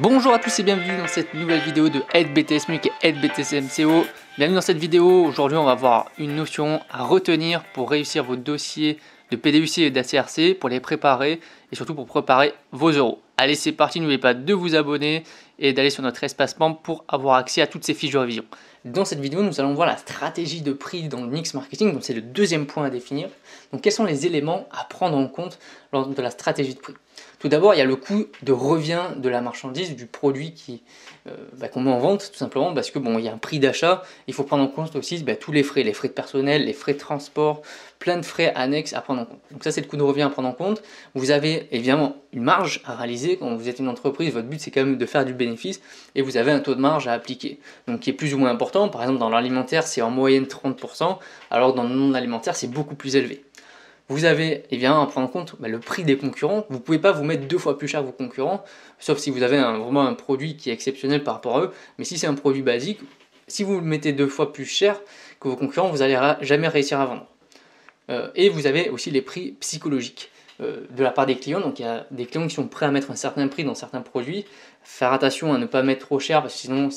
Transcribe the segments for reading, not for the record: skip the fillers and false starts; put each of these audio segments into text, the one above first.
Bonjour à tous et bienvenue dans cette nouvelle vidéo de Aide BTS MUC et Aide BTS MCO. Bienvenue dans cette vidéo. Aujourd'hui on va voir une notion à retenir pour réussir vos dossiers de PDUC et d'ACRC, pour les préparer et surtout pour préparer vos euros. Allez, c'est parti, n'oubliez pas de vous abonner et d'aller sur notre espace membre pour avoir accès à toutes ces fiches de révision. Dans cette vidéo, nous allons voir la stratégie de prix dans le mix marketing, donc c'est le deuxième point à définir. Donc quels sont les éléments à prendre en compte lors de la stratégie de prix? Tout d'abord, il y a le coût de revient de la marchandise, du produit qu'on met en vente, tout simplement parce que il y a un prix d'achat. Il faut prendre en compte aussi tous les frais de personnel, les frais de transport, plein de frais annexes à prendre en compte. Donc ça, c'est le coût de revient à prendre en compte. Vous avez évidemment une marge à réaliser. Quand vous êtes une entreprise, votre but c'est quand même de faire du bénéfice et vous avez un taux de marge à appliquer, donc qui est plus ou moins important. Par exemple, dans l'alimentaire, c'est en moyenne 30%, alors que dans le non alimentaire, c'est beaucoup plus élevé. Vous avez évidemment à prendre en compte le prix des concurrents. Vous ne pouvez pas vous mettre 2 fois plus cher que vos concurrents, sauf si vous avez vraiment un produit qui est exceptionnel par rapport à eux. Mais si c'est un produit basique, si vous le mettez 2 fois plus cher que vos concurrents, vous n'allez jamais réussir à vendre. Et vous avez aussi les prix psychologiques de la part des clients. Donc il y a des clients qui sont prêts à mettre un certain prix dans certains produits. Faire attention à ne pas mettre trop cher, parce que sinon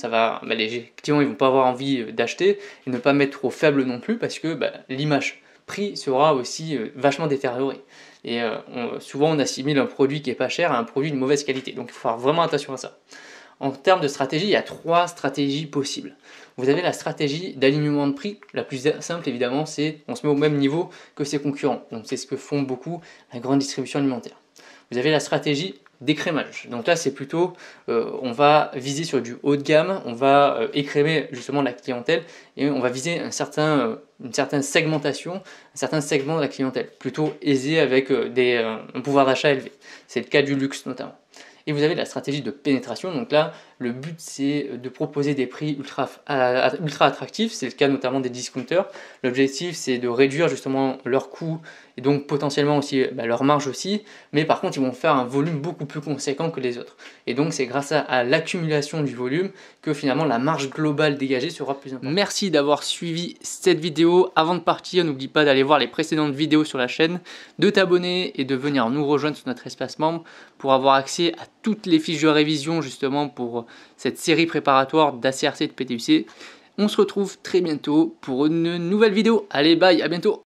les clients ils vont pas avoir envie d'acheter, et ne pas mettre trop faible non plus, parce que l'image prix sera aussi vachement détérioré. Et souvent on assimile un produit qui est pas cher à un produit de mauvaise qualité. Donc il faut faire vraiment attention à ça. En termes de stratégie, il y a 3 stratégies possibles. Vous avez la stratégie d'alignement de prix. La plus simple évidemment, c'est on se met au même niveau que ses concurrents. Donc c'est ce que font beaucoup la grande distribution alimentaire. Vous avez la stratégie d'écrémage. Donc là c'est plutôt, on va viser sur du haut de gamme, on va écrémer justement la clientèle et on va viser une certaine segmentation, un certain segment de la clientèle, plutôt aisé avec un pouvoir d'achat élevé. C'est le cas du luxe notamment. Et vous avez la stratégie de pénétration. Donc là, le but c'est de proposer des prix ultra attractifs. C'est le cas notamment des discounters. L'objectif c'est de réduire justement leurs coûts et donc potentiellement aussi leur marge aussi. Mais par contre, ils vont faire un volume beaucoup plus conséquent que les autres. Et donc c'est grâce à l'accumulation du volume que finalement la marge globale dégagée sera plus importante. Merci d'avoir suivi cette vidéo. Avant de partir, n'oublie pas d'aller voir les précédentes vidéos sur la chaîne, de t'abonner et de venir nous rejoindre sur notre espace membre pour avoir accès à toutes les fiches de révision justement pour cette série préparatoire d'ACRC et de PDUC. On se retrouve très bientôt pour une nouvelle vidéo. Allez, bye, à bientôt.